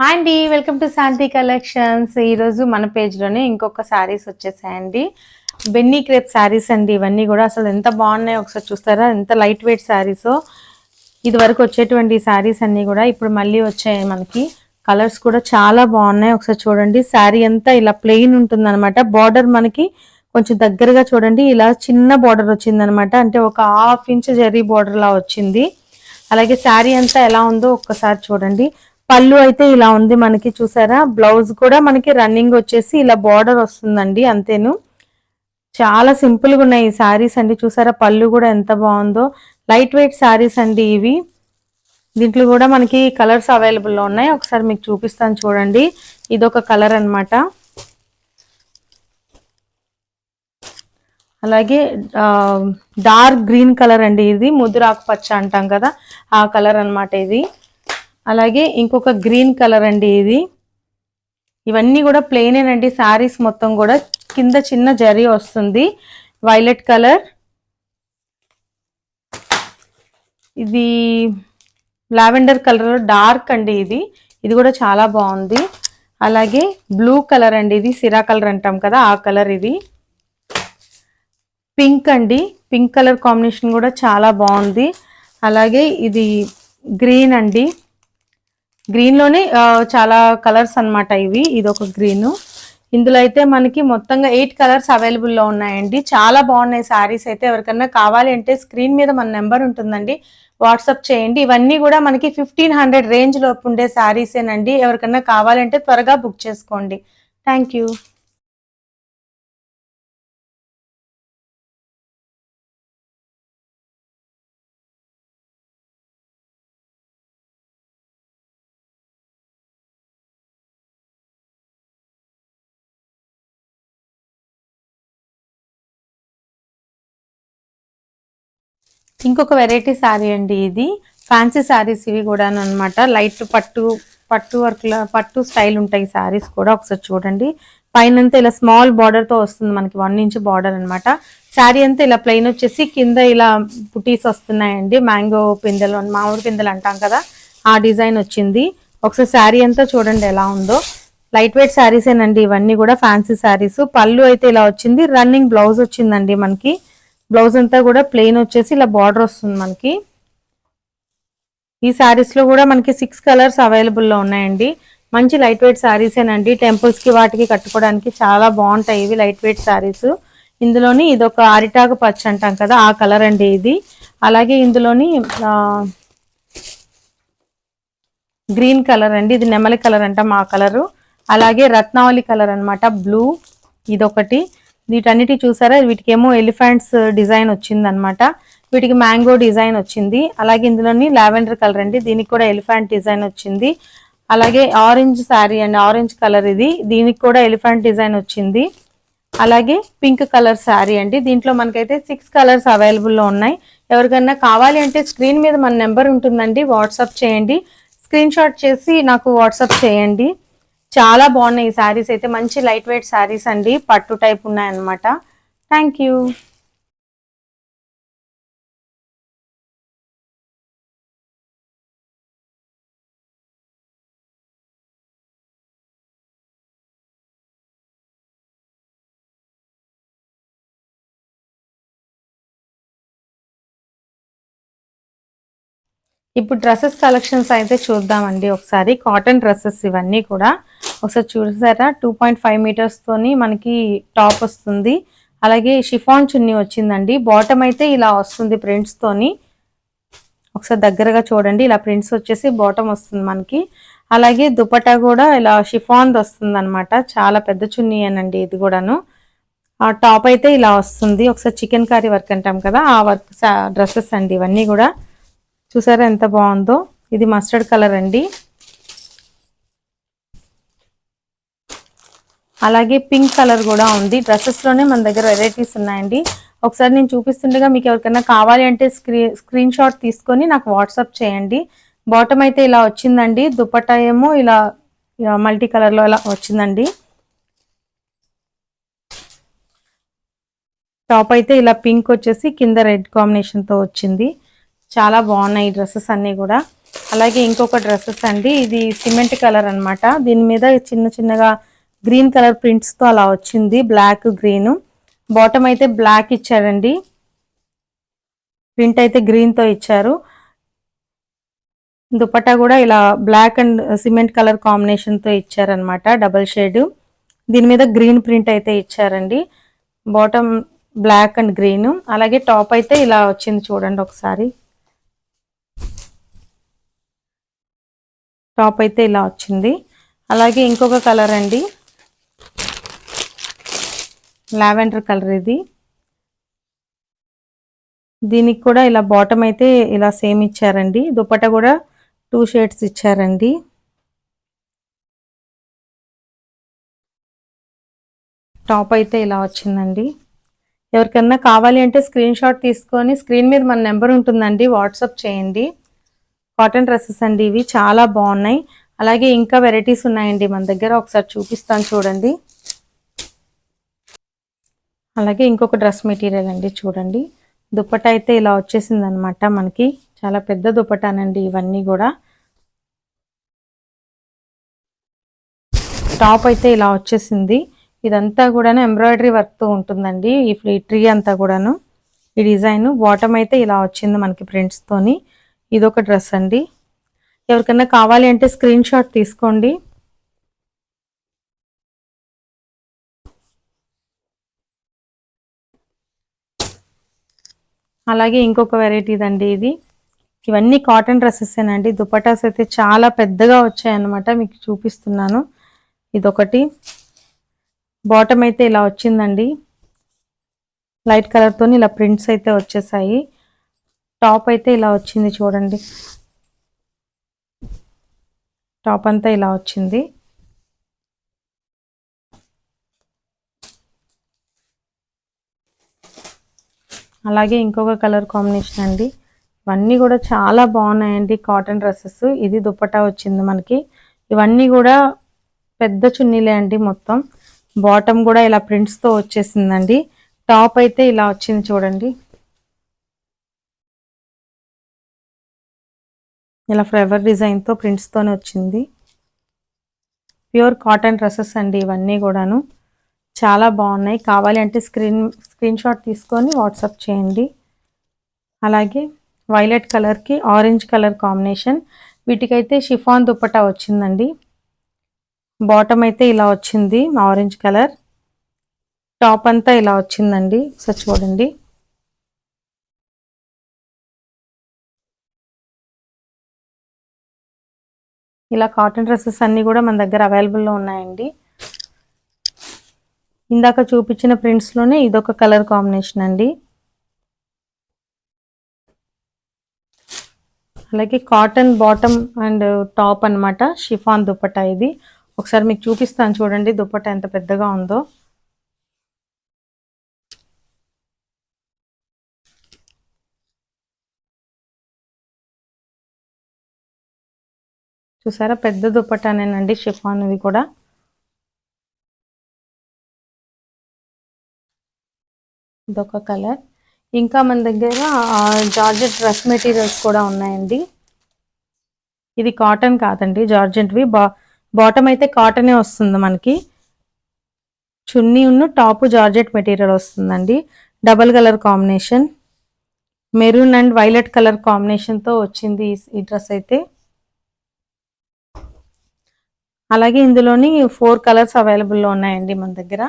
Hi అండి, welcome to Shanti collections. ఈరోజు మన పేజ్లోనే ఇంకొక శారీస్ వచ్చేసాయండి. బెన్నీ క్రేప్ శారీస్ అండి. ఇవన్నీ కూడా అసలు ఎంత బాగున్నాయో ఒకసారి చూస్తారా, ఎంత లైట్ వెయిట్ శారీసో. ఇది వరకు వచ్చేటువంటి శారీస్ అన్నీ కూడా ఇప్పుడు మళ్ళీ వచ్చాయి మనకి. కలర్స్ కూడా చాలా బాగున్నాయి, ఒకసారి చూడండి. శారీ అంతా ఇలా ప్లెయిన్ ఉంటుంది అనమాట. బార్డర్ మనకి కొంచెం దగ్గరగా చూడండి, ఇలా చిన్న బార్డర్ వచ్చిందనమాట. అంటే ఒక 1/2 ఇంచ్ జరీ బార్డర్ లా వచ్చింది. అలాగే శారీ అంతా ఎలా ఉందో ఒక్కసారి చూడండి. పళ్ళు అయితే ఇలా ఉంది మనకి, చూసారా. బ్లౌజ్ కూడా మనకి రన్నింగ్ వచ్చేసి ఇలా బార్డర్ వస్తుందండి, అంతేను. చాలా సింపుల్ గా ఉన్నాయి ఈ శారీస్ అండి. చూసారా పళ్ళు కూడా ఎంత బాగుందో. లైట్ వెయిట్ శారీస్ అండి ఇవి. దీంట్లో కూడా మనకి కలర్స్ అవైలబుల్ లో ఉన్నాయి, ఒకసారి మీకు చూపిస్తాను చూడండి. ఇదొక కలర్ అన్నమాట. అలాగే డార్క్ గ్రీన్ కలర్ అండి, ఇది ముదురాకు పచ్చ అంటాం కదా, ఆ కలర్ అన్నమాట ఇది. అలాగే ఇంకొక గ్రీన్ కలర్ అండి ఇది. ఇవన్నీ కూడా ప్లెయినేనండి శారీస్ మొత్తం కూడా. కింద చిన్న జరీ వస్తుంది. వైలెట్ కలర్, ఇది లావెండర్ కలర్ డార్క్ అండి ఇది. ఇది కూడా చాలా బాగుంది. అలాగే బ్లూ కలర్ అండి, ఇది సిరా కలర్ అంటాం కదా, ఆ కలర్ ఇది. పింక్ అండి, పింక్ కలర్ కాంబినేషన్ కూడా చాలా బాగుంది. అలాగే ఇది గ్రీన్ అండి. గ్రీన్ లోనే చాలా కలర్స్ అన్నమాట ఇవి. ఇది ఒక గ్రీన్. ఇందులో అయితే మనకి మొత్తంగా 8 కలర్స్ అవైలబుల్ లో ఉన్నాయండి. చాలా బాగున్నాయి శారీస్ అయితే. ఎవరికన్నా కావాలి అంటే స్క్రీన్ మీద మన నెంబర్ ఉంటుందండి, వాట్సాప్ చేయండి. ఇవన్నీ కూడా మనకి 1500 రేంజ్ లోపు ఉండే శారీసేనండి. ఎవరికన్నా కావాలంటే త్వరగా బుక్ చేసుకోండి. Thank you. ఇంకొక వెరైటీ శారీ అండి ఇది. ఫ్యాన్సీ శారీస్ ఇవి కూడా అనమాట. లైట్ పట్టు పట్టు వర్క్ పట్టు స్టైల్ ఉంటాయి శారీస్ కూడా. ఒకసారి చూడండి. పైనంతా ఇలా స్మాల్ బార్డర్ తో వస్తుంది మనకి, 1 ఇంచ్ బార్డర్ అనమాట. శారీ అంతా ఇలా ప్లెయిన్ వచ్చేసి కింద ఇలా బుటీస్ వస్తున్నాయండి. మ్యాంగో పిందెలు, మామిడి పిందెలు అంటాం కదా, ఆ డిజైన్ వచ్చింది. ఒకసారి శారీ అంతా చూడండి ఎలా ఉందో. లైట్ వెయిట్ శారీసేనండి ఇవన్నీ కూడా, ఫ్యాన్సీ శారీస్. పళ్ళు అయితే ఇలా వచ్చింది, రన్నింగ్ బ్లౌజ్ వచ్చిందండి మనకి. బ్లౌజ్ అంతా కూడా ప్లెయిన్ వచ్చేసి ఇలా బార్డర్ వస్తుంది మనకి. ఈ శారీస్ లో కూడా మనకి 6 కలర్స్ అవైలబుల్ లో ఉన్నాయండి. మంచి లైట్ వెయిట్ శారీసేనండి. టెంపుల్స్ కి వాటికి కట్టుకోవడానికి చాలా బాగుంటాయి ఇవి లైట్ వెయిట్ శారీస్. ఇందులోని ఇదొక అరిటాకు పచ్చ అంటాం కదా, ఆ కలర్ అండి ఇది. అలాగే ఇందులోని గ్రీన్ కలర్ అండి, ఇది నెమలి కలర్ అంటాం, ఆ కలరు. అలాగే రత్నావళి కలర్ అనమాట, బ్లూ. ఇదొకటి. వీటన్నిటి చూసారా, వీటికేమో ఎలిఫెంట్స్ డిజైన్ వచ్చింది అనమాట. వీటికి మ్యాంగో డిజైన్ వచ్చింది. అలాగే ఇందులోని లావెండర్ కలర్ అండి, దీనికి కూడా ఎలిఫెంట్ డిజైన్ వచ్చింది. అలాగే ఆరెంజ్ శారీ అండి, ఆరెంజ్ కలర్ ఇది, దీనికి కూడా ఎలిఫెంట్ డిజైన్ వచ్చింది. అలాగే పింక్ కలర్ శారీ అండి. దీంట్లో మనకైతే 6 కలర్స్ అవైలబుల్ లో ఉన్నాయి. ఎవరికైనా కావాలి అంటే స్క్రీన్ మీద మన నెంబర్ ఉంటుందండి, వాట్సాప్ చేయండి. స్క్రీన్ షాట్ చేసి నాకు వాట్సాప్ చేయండి. చాలా బాగున్నాయి ఈ శారీస్ అయితే. మంచి లైట్ వెయిట్ శారీస్ అండి, పట్టు టైప్ ఉన్నాయన్నమాట. Thank you. ఇప్పుడు డ్రెస్సెస్ కలెక్షన్స్ అయితే చూద్దామండి ఒకసారి. కాటన్ డ్రెస్సెస్ ఇవన్నీ కూడా. ఒకసారి చూసారా, 2.5 మీటర్స్ తోని మనకి టాప్ వస్తుంది. అలాగే షిఫాన్ చున్నీ వచ్చిందండి. బాటమ్ అయితే ఇలా వస్తుంది ప్రింట్స్ తోని. ఒకసారి దగ్గరగా చూడండి, ఇలా ప్రింట్స్ వచ్చేసి బాటమ్ వస్తుంది మనకి. అలాగే దుపట్టా కూడా ఇలా షిఫాన్ వస్తుంది అనమాట. చాలా పెద్ద చున్నీ అనండి ఇది కూడాను. ఆ టాప్ అయితే ఇలా వస్తుంది. ఒకసారి చికెన్ కర్రీ వర్క్ అంటాం కదా, ఆ వర్క్ డ్రెస్సెస్ అండి ఇవన్నీ కూడా. చూసారా ఎంత బాగుందో. ఇది మస్టర్డ్ కలర్ అండి. అలాగే పింక్ కలర్ కూడా ఉంది. డ్రెస్సెస్ లోనే మన దగ్గర వెరైటీస్ ఉన్నాయండి. ఒకసారి నేను చూపిస్తుండగా మీకు ఎవరికైనా కావాలి అంటే స్క్రీన్ షాట్ తీసుకొని నాకు వాట్సాప్ చేయండి. బాటమ్ అయితే ఇలా వచ్చిందండి. దుపట్టా ఏమో ఇలా మల్టీ కలర్ లో ఇలా వచ్చిందండి. టాప్ అయితే ఇలా పింక్ వచ్చేసి కింద రెడ్ కాంబినేషన్ తో వచ్చింది. చాలా బాగున్నాయి డ్రెస్సెస్ అన్ని కూడా. అలాగే ఇంకొక డ్రెస్సెస్ అండి, ఇది సిమెంట్ కలర్ అన్నమాట. దీని మీద చిన్న చిన్నగా గ్రీన్ కలర్ ప్రింట్స్ తో అలా వచ్చింది, బ్లాక్ గ్రీన్. బాటమ్ అయితే బ్లాక్ ఇచ్చారండి, ప్రింట్ అయితే గ్రీన్ తో ఇచ్చారు. దుపట్టా కూడా ఇలా black and cement colour combination తో ఇచ్చారనమాట, డబల్ షేడ్. దీని మీద గ్రీన్ ప్రింట్ అయితే ఇచ్చారండి, బాటమ్ బ్లాక్ అండ్ గ్రీన్. అలాగే టాప్ అయితే ఇలా వచ్చింది చూడండి ఒకసారి. టాప్ అయితే ఇలా వచ్చింది. అలాగే ఇంకొక కలర్ అండి, లావెండర్ కలర్. ఇది దీనికి కూడా ఇలా బాటమ్ అయితే ఇలా సేమ్ ఇచ్చారండి, దుపట్టా కూడా 2 షేడ్స్ ఇచ్చారండి. టాప్ అయితే ఇలా వచ్చిందండి. ఎవరికన్నా కావాలి అంటే స్క్రీన్ షాట్ తీసుకొని స్క్రీన్ మీద మన నెంబర్ ఉంటుందండి, వాట్సాప్ చేయండి. కాటన్ డ్రెస్సెస్ అండి, ఇవి చాలా బాగున్నాయి. అలాగే ఇంకా వెరైటీస్ ఉన్నాయండి మన దగ్గర, ఒకసారి చూపిస్తాను చూడండి. అలాగే ఇంకొక డ్రెస్ మెటీరియల్ అండి, చూడండి. దుపట్టా అయితే ఇలా వచ్చేసింది అనమాట మనకి, చాలా పెద్ద దుపట్టానండి ఇవన్నీ కూడా. టాప్ అయితే ఇలా వచ్చేసింది. ఇదంతా కూడాను ఎంబ్రాయిడరీ వర్క్తో ఉంటుందండి, ఈ ట్రీ అంతా కూడాను. ఈ డిజైన్ బాటమ్ అయితే ఇలా వచ్చింది మనకి ప్రింట్స్తోని. ఇదొక డ్రెస్ అండి. ఎవరికైనా కావాలి అంటే స్క్రీన్ షాట్ తీసుకోండి. అలాగే ఇంకొక వెరైటీదండి ఇది. ఇవన్నీ కాటన్ డ్రెస్సెసేనండి. దుపటాస్ అయితే చాలా పెద్దగా వచ్చాయన్నమాట, మీకు చూపిస్తున్నాను. ఇదొకటి. బాటమ్ అయితే ఇలా వచ్చిందండి, లైట్ కలర్తో ఇలా ప్రింట్స్ అయితే వచ్చేసాయి. టాప్ అయితే ఇలా వచ్చింది చూడండి, టాప్ అంతా ఇలా వచ్చింది. అలాగే ఇంకొక కలర్ కాంబినేషన్ అండి. ఇవన్నీ కూడా చాలా బాగున్నాయండి కాటన్ డ్రెస్సెస్. ఇది దుపట్టా వచ్చింది మనకి. ఇవన్నీ కూడా పెద్ద చున్నీలే అండి మొత్తం. బాటమ్ కూడా ఇలా ప్రింట్స్తో వచ్చేసిందండి. టాప్ అయితే ఇలా వచ్చింది చూడండి, ఇలా ఫ్లవర్ డిజైన్తో ప్రింట్స్తోనే వచ్చింది. ప్యూర్ కాటన్ డ్రెస్సెస్ అండి ఇవన్నీ కూడాను, చాలా బాగున్నాయి. కావాలి అంటే స్క్రీన్ షాట్ తీసుకొని వాట్సాప్ చేయండి. అలాగే వైలెట్ కలర్కి ఆరెంజ్ కలర్ కాంబినేషన్. వీటికైతే షిఫాన్ దుపట్టా వచ్చిందండి. బాటమ్ అయితే ఇలా వచ్చింది ఆరెంజ్ కలర్. టాప్ అంతా ఇలా వచ్చిందండి, సో చూడండి. ఇలా కాటన్ డ్రెస్సెస్ అన్నీ కూడా మన దగ్గర అవైలబుల్లో ఉన్నాయండి. ఇందాక చూపించిన ప్రింట్స్లోనే ఇదొక కలర్ కాంబినేషన్ అండి. అలాగే కాటన్ బాటమ్ అండ్ టాప్ అన్నమాట, షిఫాన్ దుపట్టా ఇది. ఒకసారి మీకు చూపిస్తాను చూడండి దుపట్టా ఎంత పెద్దగా ఉందో. చూసారా, పెద్ద దుపట్టానేనండి షిఫాన్ ఇది కూడా. ఇదొక కలర్. ఇంకా మన దగ్గర జార్జెట్ డ్రెస్ మెటీరియల్స్ కూడా ఉన్నాయండి. ఇది కాటన్ కాదండి, జార్జెట్వి. బాటమ్ అయితే కాటనే వస్తుంది మనకి. చున్నీ ఉన్న టాప్ జార్జెట్ మెటీరియల్ వస్తుందండి. Double colour combination, maroon and violet colour కాంబినేషన్తో వచ్చింది ఈ డ్రెస్ అయితే. అలాగే ఇందులోని 4 కలర్స్ అవైలబుల్లో ఉన్నాయండి మన దగ్గర.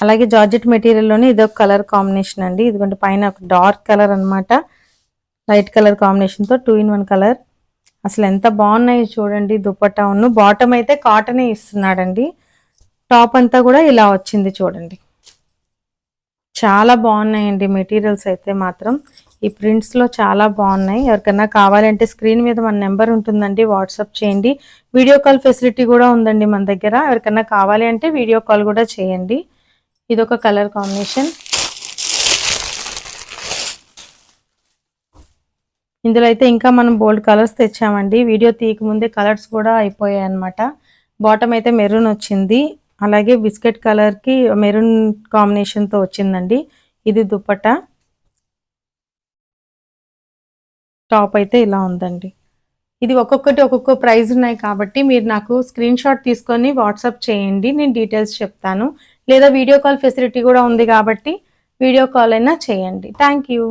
అలాగే జార్జెట్ మెటీరియల్లోనే ఇదొక కలర్ కాంబినేషన్ అండి. ఇదిగోండి పైన ఒక డార్క్ కలర్ అనమాట, లైట్ కలర్ కాంబినేషన్తో 2 in 1 కలర్. అసలు ఎంత బాగున్నాయి చూడండి. దుపట్టా ఉన్న బాటమ్ అయితే కాటనే ఇస్తున్నాడండి. టాప్ అంతా కూడా ఇలా వచ్చింది చూడండి. చాలా బాగున్నాయండి మెటీరియల్స్ అయితే మాత్రం. ఈ ప్రింట్స్లో చాలా బాగున్నాయి. ఎవరికైనా కావాలంటే స్క్రీన్ మీద మన నెంబర్ ఉంటుందండి, వాట్సాప్ చేయండి. వీడియో కాల్ ఫెసిలిటీ కూడా ఉందండి మన దగ్గర. ఎవరికైనా కావాలి అంటే వీడియో కాల్ కూడా చేయండి. ఇదొక కలర్ కాంబినేషన్. ఇందులో అయితే ఇంకా మనం బోల్డ్ కలర్స్ తెచ్చామండి. వీడియో తీయక ముందే కలర్స్ కూడా అయిపోయాయి అనమాట. బాటమ్ అయితే మెరూన్ వచ్చింది, అలాగే బిస్కెట్ కలర్కి మెరూన్ కాంబినేషన్తో వచ్చిందండి. ఇది దుపట్టా. టాప్ అయితే ఇలా ఉందండి. ఇది ఒక్కొక్కటి ఒక్కొక్క ప్రైస్ ఉన్నాయి కాబట్టి మీరు నాకు స్క్రీన్ షాట్ తీసుకొని వాట్సాప్ చేయండి, నేను డీటెయిల్స్ చెప్తాను. లేదా వీడియో కాల్ ఫెసిలిటీ కూడా ఉంది కాబట్టి వీడియో కాల్ అయినా చేయండి. Thank you.